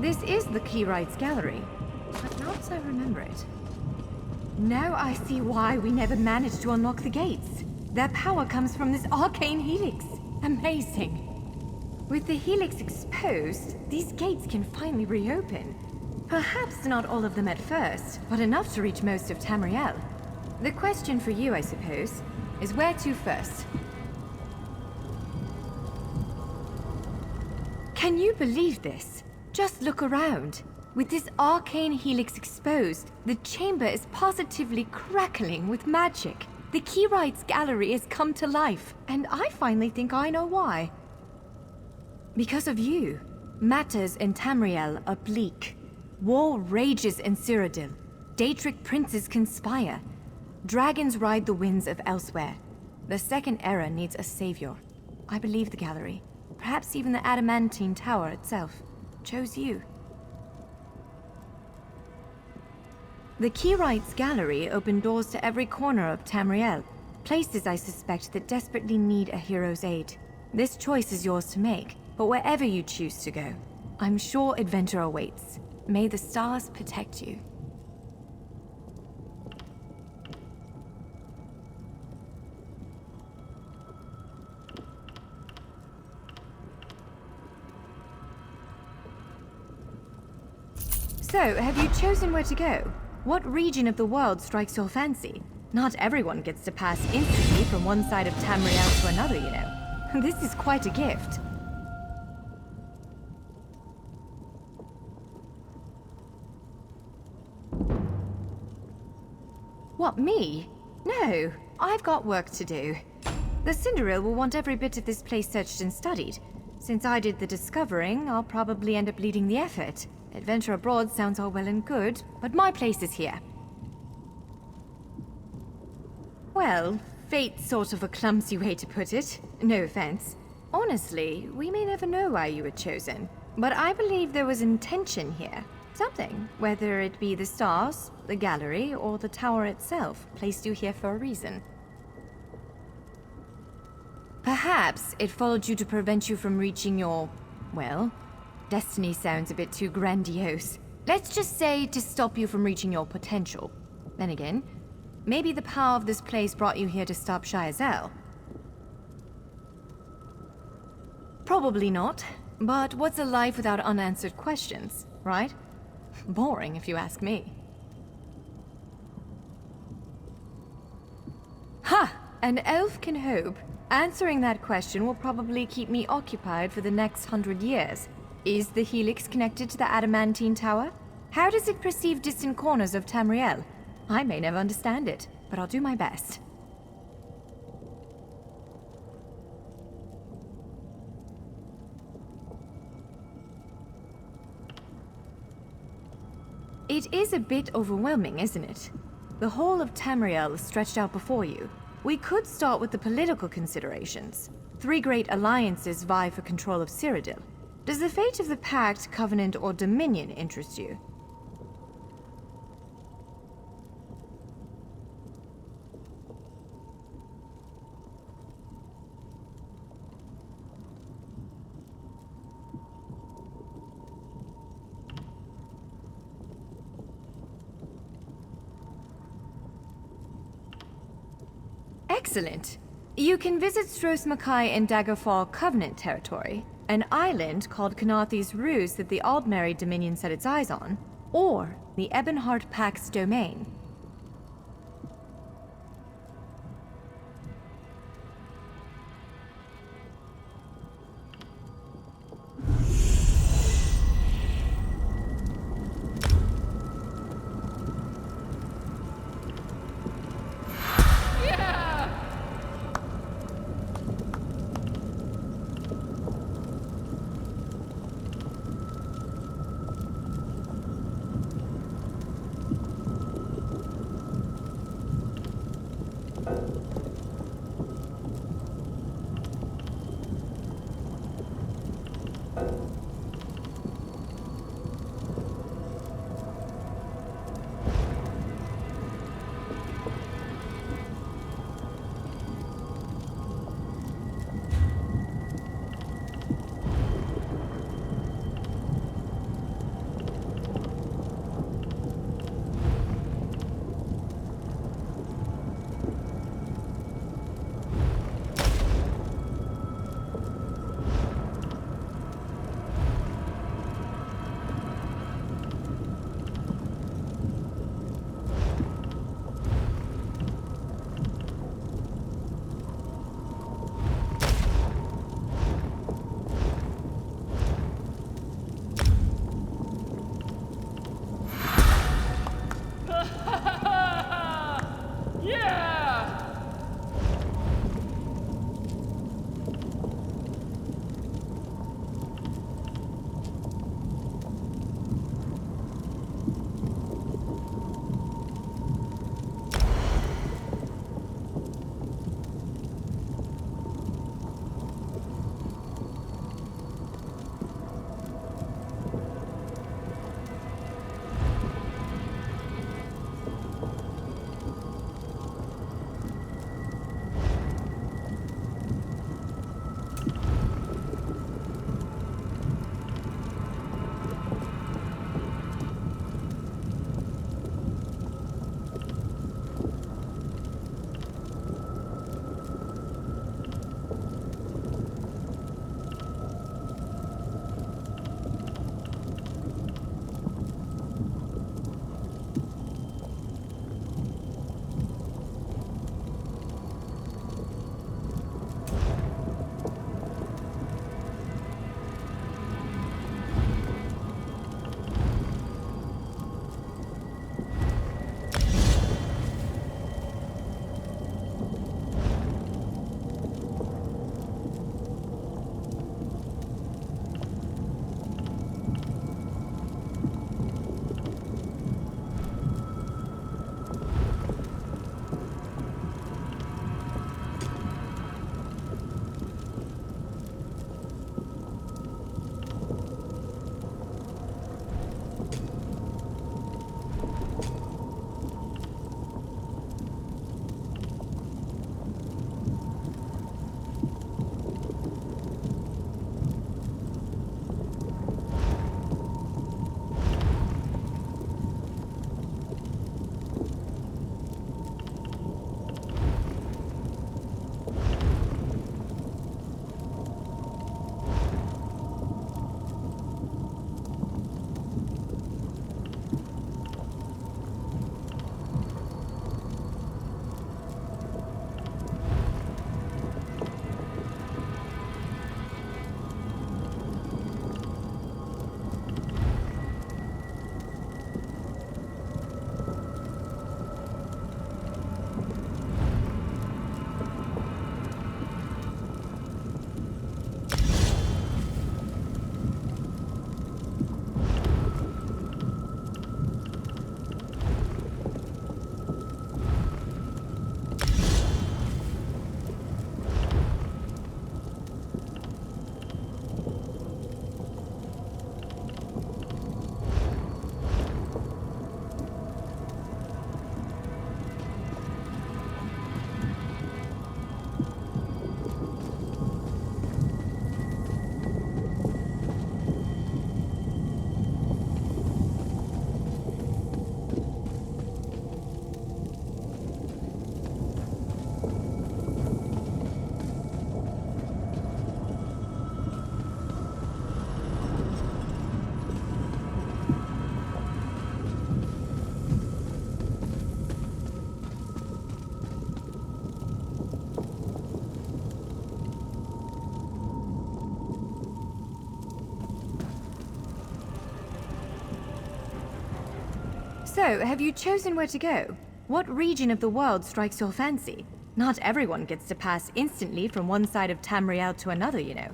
This is the Keyrights Gallery, but not as I remember it. Now I see why we never managed to unlock the gates. Their power comes from this arcane helix. Amazing. With the helix exposed, these gates can finally reopen. Perhaps not all of them at first, but enough to reach most of Tamriel. The question for you, I suppose, is where to first? Can you believe this? Just look around. With this arcane helix exposed, the chamber is positively crackling with magic. The Keyrights Gallery has come to life, and I finally think I know why. Because of you. Matters in Tamriel are bleak. War rages in Cyrodiil. Daedric princes conspire. Dragons ride the winds of elsewhere. The Second Era needs a savior. I believe the gallery, perhaps even the Adamantine Tower itself, chose you. The Keyrights Gallery opened doors to every corner of Tamriel, places I suspect that desperately need a hero's aid. This choice is yours to make, but wherever you choose to go, I'm sure adventure awaits. May the stars protect you. So, have you chosen where to go? What region of the world strikes your fancy? Not everyone gets to pass instantly from one side of Tamriel to another, you know. This is quite a gift. What, me? No, I've got work to do. The Cinderil will want every bit of this place searched and studied. Since I did the discovering, I'll probably end up leading the effort. Adventure abroad sounds all well and good, but my place is here. Well, fate's sort of a clumsy way to put it. No offense. Honestly, we may never know why you were chosen, but I believe there was intention here. Something, whether it be the stars, the gallery, or the tower itself, placed you here for a reason. Perhaps it followed you to prevent you from reaching your, well, destiny sounds a bit too grandiose. Let's just say to stop you from reaching your potential. Then again, maybe the power of this place brought you here to stop Shayazel. Probably not, but what's a life without unanswered questions, right? Boring, if you ask me. Ha! An elf can hope. Answering that question will probably keep me occupied for the next 100 years. Is the Helix connected to the Adamantine Tower? How does it perceive distant corners of Tamriel? I may never understand it, but I'll do my best. It is a bit overwhelming, isn't it? The whole of Tamriel is stretched out before you. We could start with the political considerations. 3 great alliances vie for control of Cyrodiil. Does the fate of the Pact, Covenant, or Dominion interest you? Excellent. You can visit Stros Makai in Daggerfall Covenant territory, an island called Kanathi's Ruse that the Aldmeri Dominion set its eyes on, or the Ebonheart Pact's domain. So, have you chosen where to go? What region of the world strikes your fancy? Not everyone gets to pass instantly from one side of Tamriel to another, you know.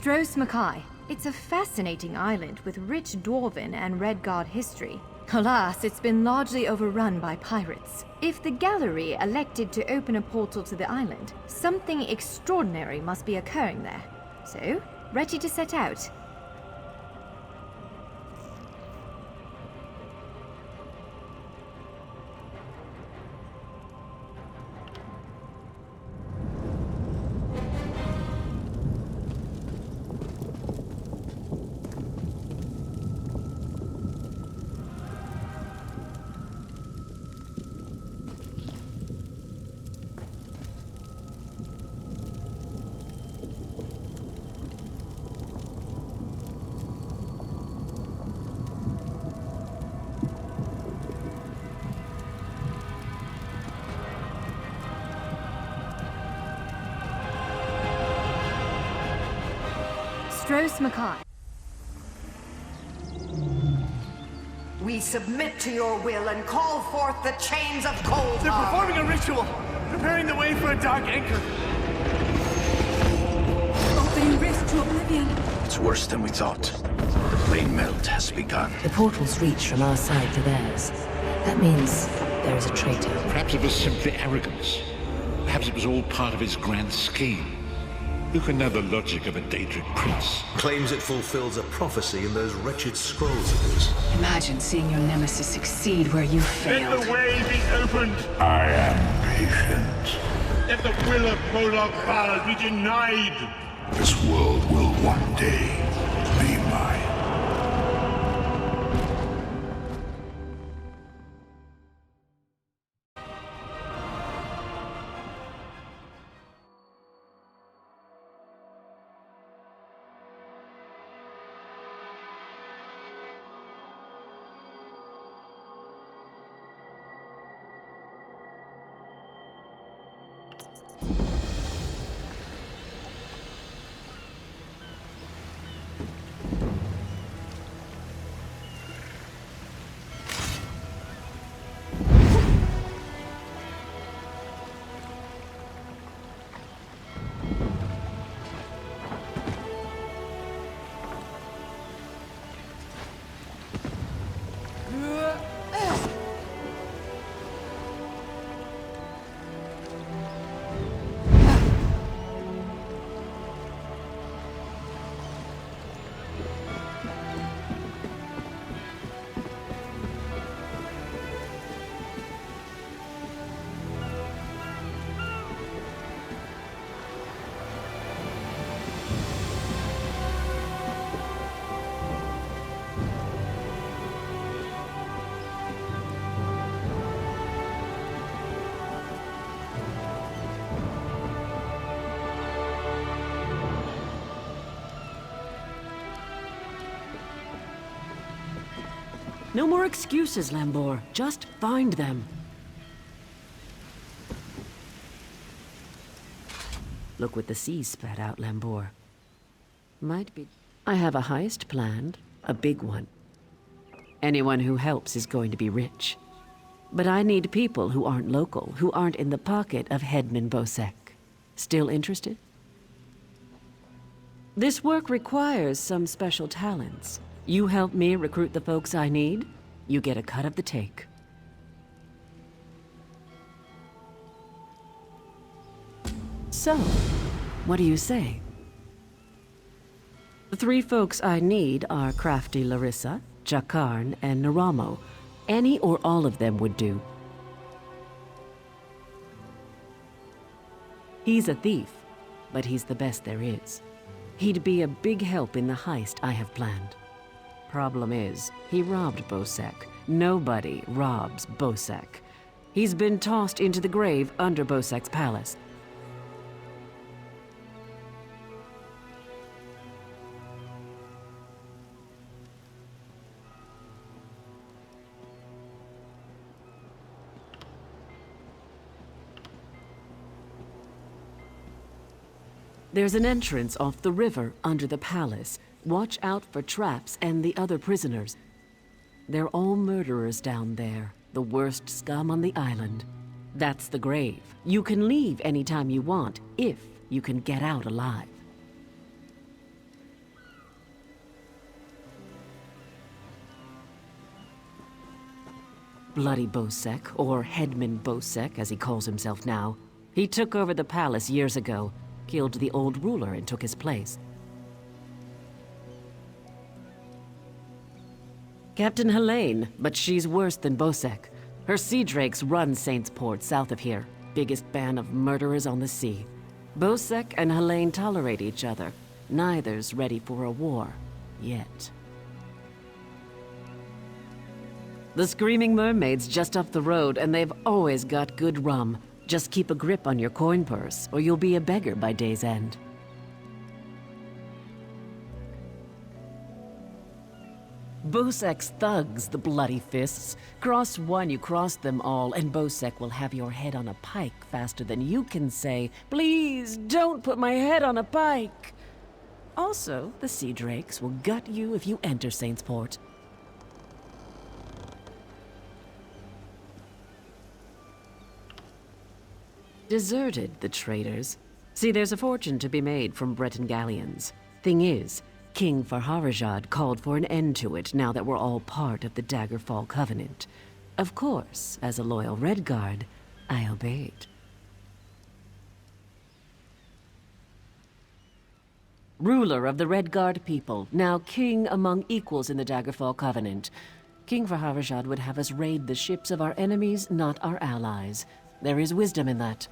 Stros Mackay. It's a fascinating island with rich Dwarven and Red Guard history. Alas, it's been largely overrun by pirates. If the gallery elected to open a portal to the island, something extraordinary must be occurring there. So, ready to set out? Stros Mackay. We submit to your will and call forth the chains of cold. They're performing a ritual, preparing the way for a dark anchor. Opening rift to oblivion. It's worse than we thought. The plane melt has begun. The portals reach from our side to theirs. That means there is a traitor. Perhaps it was simply arrogance. Perhaps it was all part of his grand scheme. Who can know the logic of a Daedric prince? Claims it fulfills a prophecy in those wretched scrolls of his. Imagine seeing your nemesis succeed where you failed. Let the way be opened! I am patient. Let the will of Moloch Baal be denied! This world will one day be mine. No more excuses, Lambor. Just find them. Look what the sea spat out, Lambor. Might be... I have a heist planned. A big one. Anyone who helps is going to be rich. But I need people who aren't local, who aren't in the pocket of Headman Bosek. Still interested? This work requires some special talents. You help me recruit the folks I need, you get a cut of the take. So, what do you say? The 3 folks I need are Crafty Larissa, Jakarn, and Naramo. Any or all of them would do. He's a thief, but he's the best there is. He'd be a big help in the heist I have planned. Problem is, he robbed Bosek. Nobody robs Bosek. He's been tossed into the grave under Bosek's palace. There's an entrance off the river under the palace. Watch out for traps and the other prisoners. They're all murderers down there, the worst scum on the island. That's the grave. You can leave anytime you want, if you can get out alive. Bloody Bosek, or Headman Bosek as he calls himself now. He took over the palace years ago. Killed the old ruler and took his place. Captain Helene, but she's worse than Bosek. Her sea drakes run Saint's Port south of here. Biggest band of murderers on the sea. Bosek and Helene tolerate each other. Neither's ready for a war. Yet. The Screaming Mermaid's just up the road, and they've always got good rum. Just keep a grip on your coin purse, or you'll be a beggar by day's end. Bosek's thugs, the bloody fists. Cross one, you cross them all, and Bosek will have your head on a pike faster than you can say, "Please, don't put my head on a pike!" Also, the Sea Drakes will gut you if you enter Saint's Port. Deserted, the traitors. See, there's a fortune to be made from Breton galleons. Thing is, King Farharajad called for an end to it now that we're all part of the Daggerfall Covenant. Of course, as a loyal Redguard, I obeyed. Ruler of the Redguard people, now king among equals in the Daggerfall Covenant. King Farharajad would have us raid the ships of our enemies, not our allies. There is wisdom in that.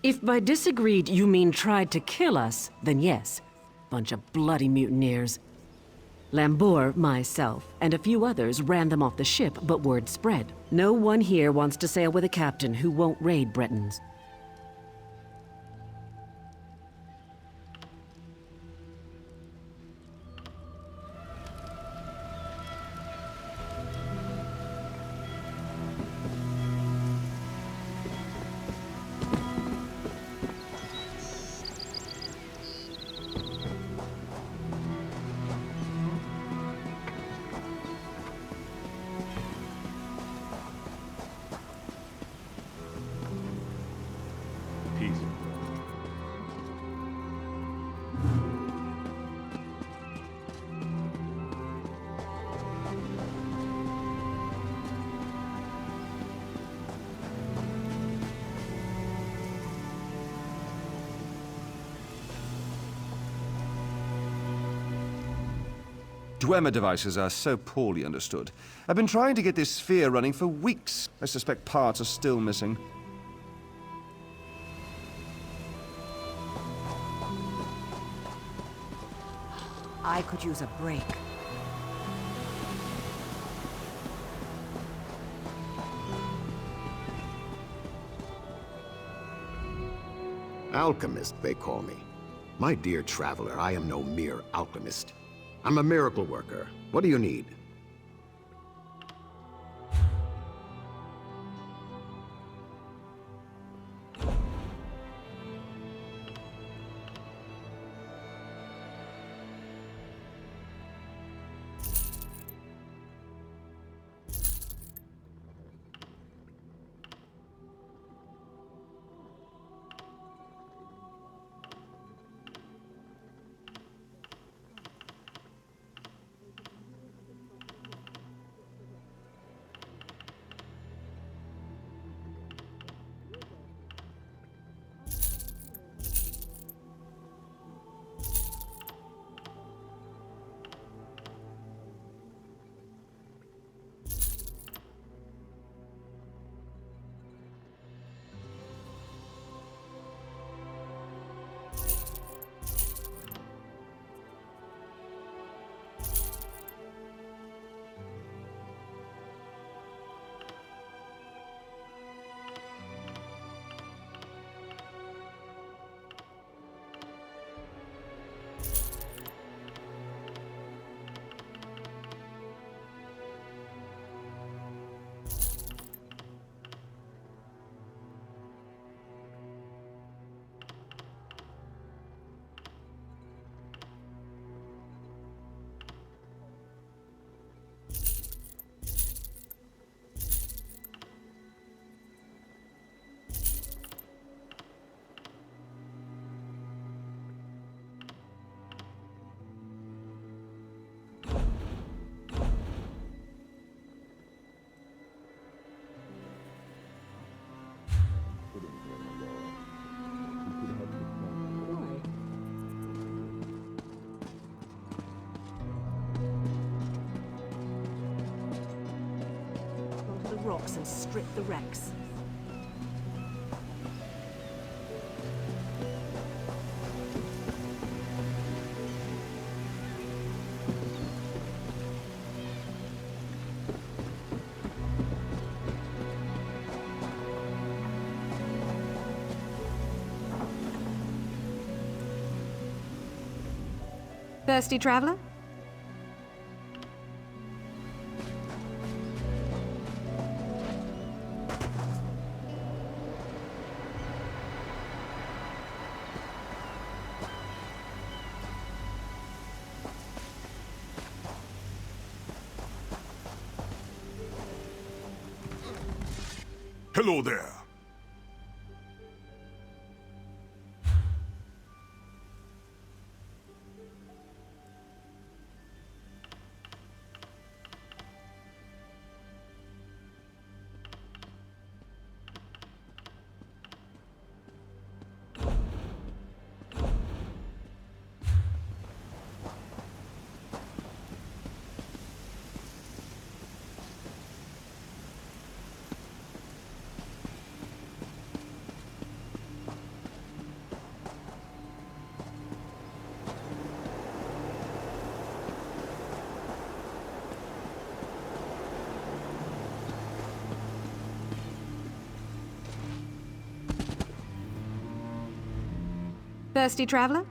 If by disagreed you mean tried to kill us, then yes. Bunch of bloody mutineers. Lambor, myself, and a few others ran them off the ship, but word spread. No one here wants to sail with a captain who won't raid Bretons. Dwemer devices are so poorly understood. I've been trying to get this sphere running for weeks. I suspect parts are still missing. I could use a break. Alchemist, they call me. My dear traveler, I am no mere alchemist. I'm a miracle worker. What do you need? Rocks and strip the wrecks. Thirsty traveler? Hello there. Thirsty traveler?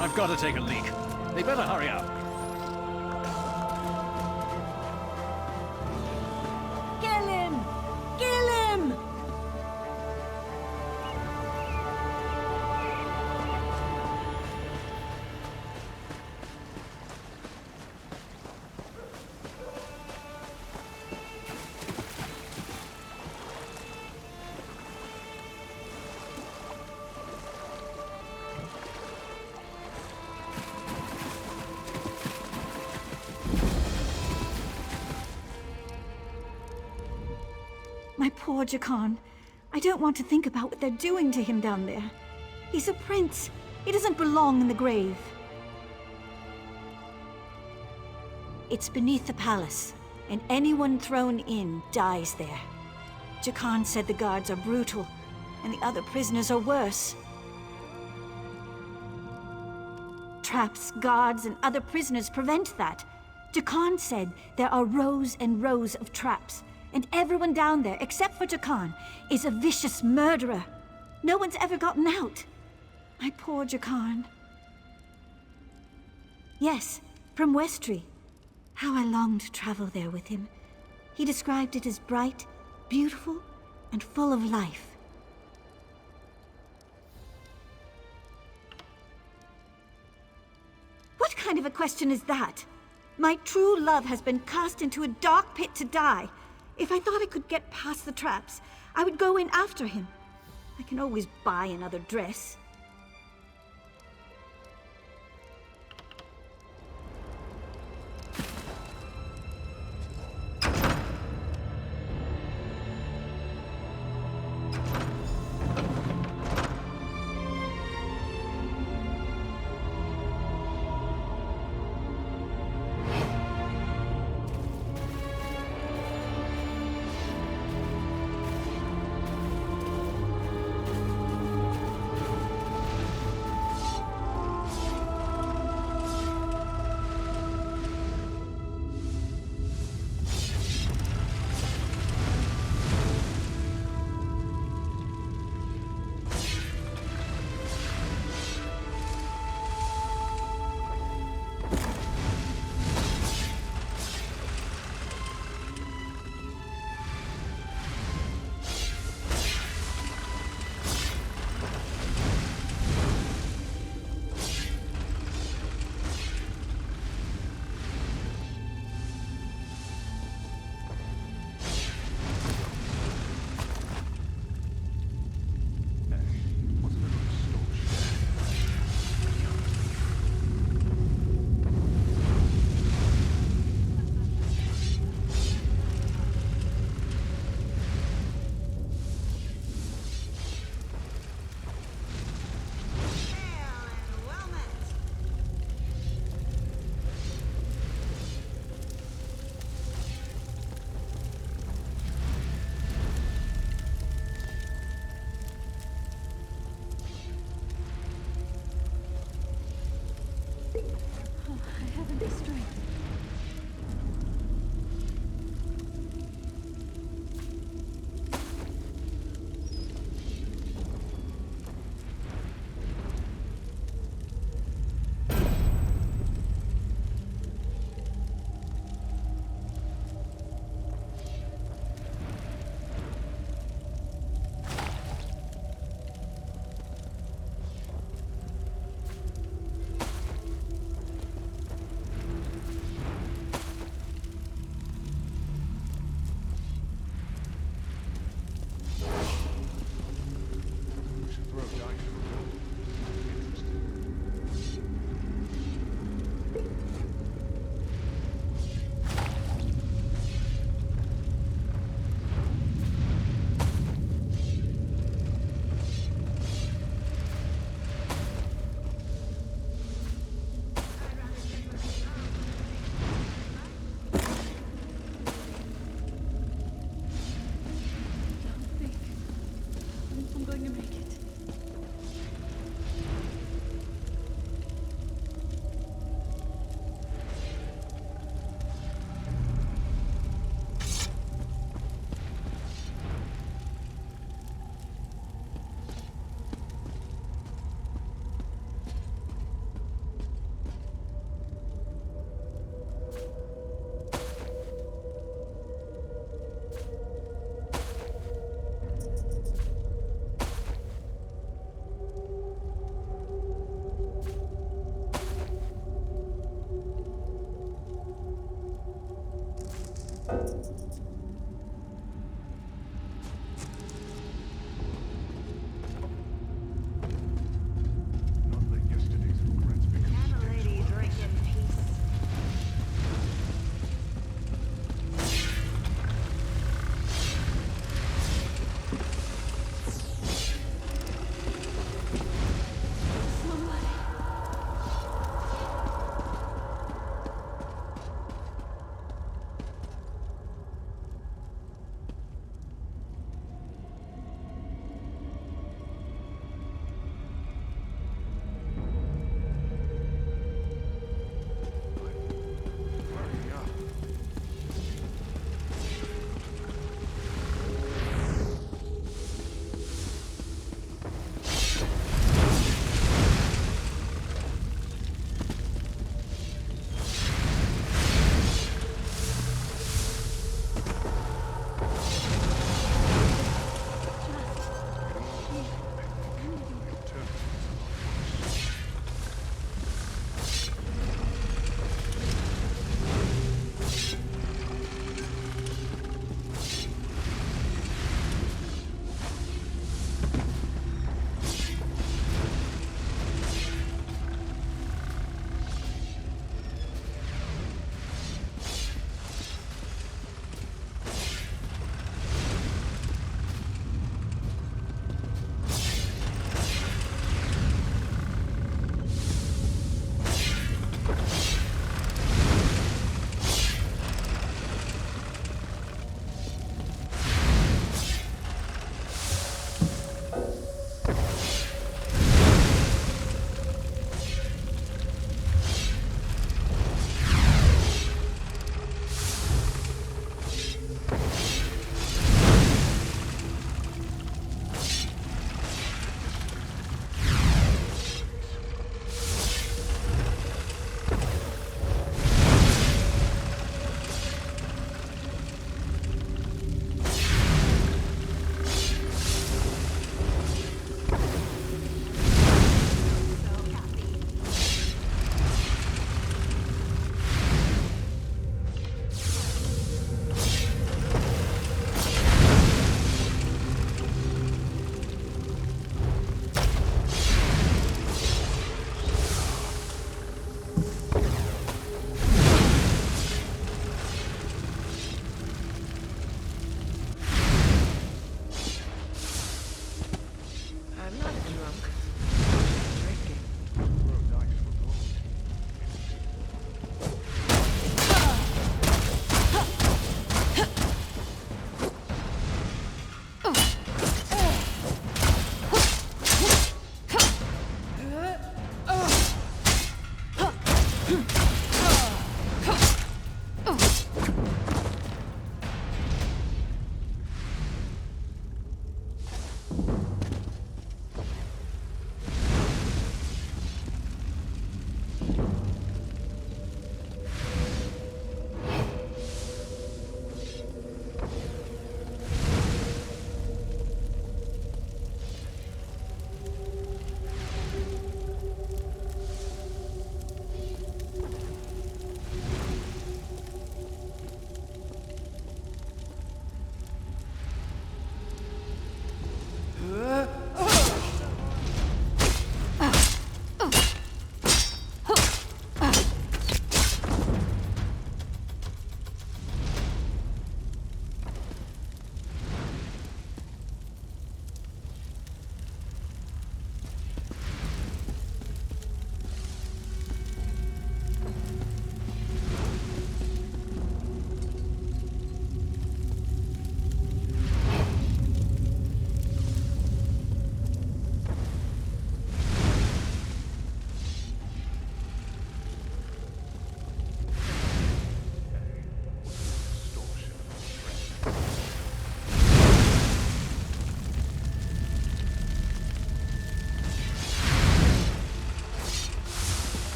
I've got to take a leak. They better hurry up. Kill him! Kill him! poor Jakan. I don't want to think about what they're doing to him down there. He's a prince. He doesn't belong in the grave. It's beneath the palace, and anyone thrown in dies there. Jakan said the guards are brutal, and the other prisoners are worse. Traps, guards, and other prisoners prevent that. Jakan said there are rows and rows of traps, and everyone down there, except for Jakan, is a vicious murderer. No one's ever gotten out. My poor Jakan. Yes, from Westry. How I longed to travel there with him. He described it as bright, beautiful, and full of life. What kind of a question is that? My true love has been cast into a dark pit to die. If I thought I could get past the traps, I would go in after him. I can always buy another dress.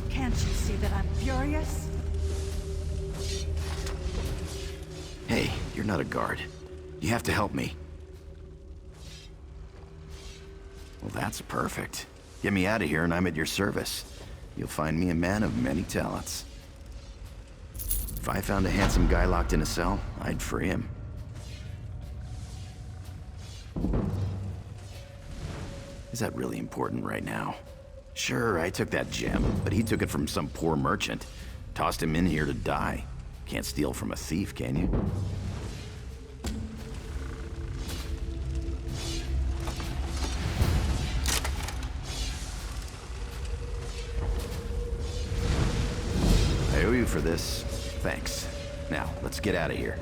Can't you see that I'm furious? Hey, you're not a guard. You have to help me. Well, that's perfect. Get me out of here and I'm at your service. You'll find me a man of many talents. If I found a handsome guy locked in a cell, I'd free him. Is that really important right now? Sure, I took that gem, but he took it from some poor merchant. Tossed him in here to die. Can't steal from a thief, can you? I owe you for this. Thanks. Now, let's get out of here.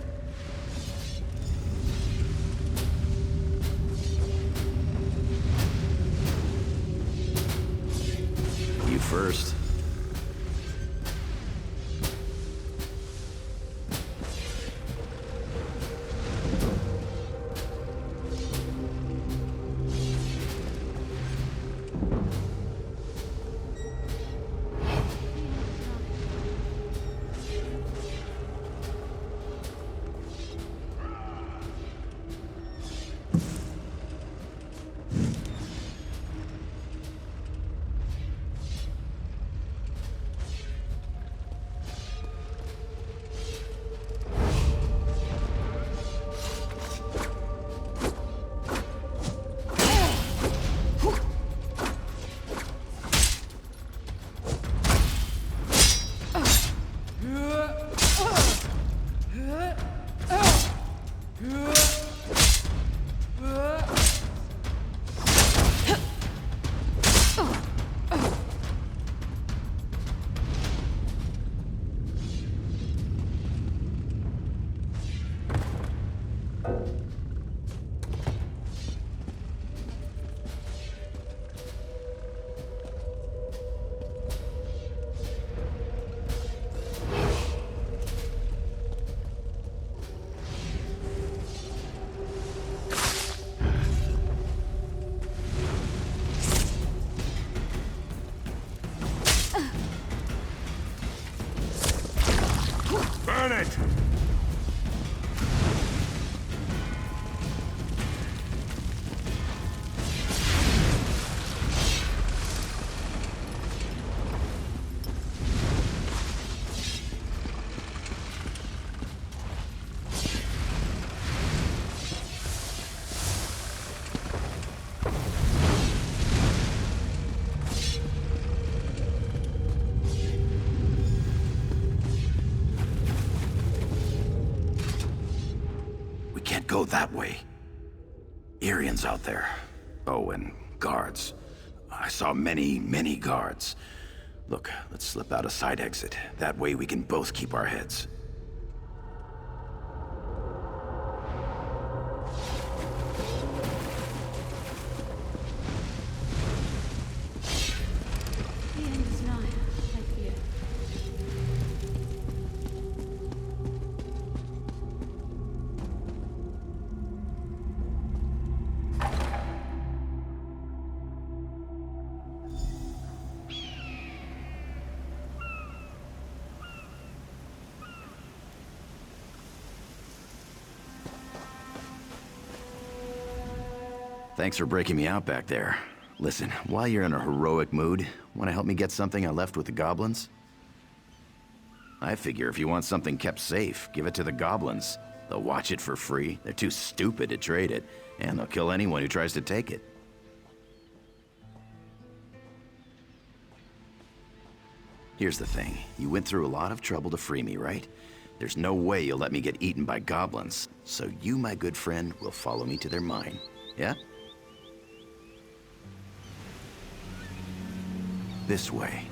You first. Burn it! Go that way. Arians out there. Oh, and guards. I saw many guards. Look, let's slip out a side exit. That way we can both keep our heads. The end is nigh, I fear. Thanks for breaking me out back there. Listen, while you're in a heroic mood, want to help me get something I left with the goblins? I figure if you want something kept safe, give it to the goblins. They'll watch it for free. They're too stupid to trade it, and they'll kill anyone who tries to take it. Here's the thing. You went through a lot of trouble to free me, right? There's no way you'll let me get eaten by goblins. So you, my good friend, will follow me to their mine. Yeah? This way.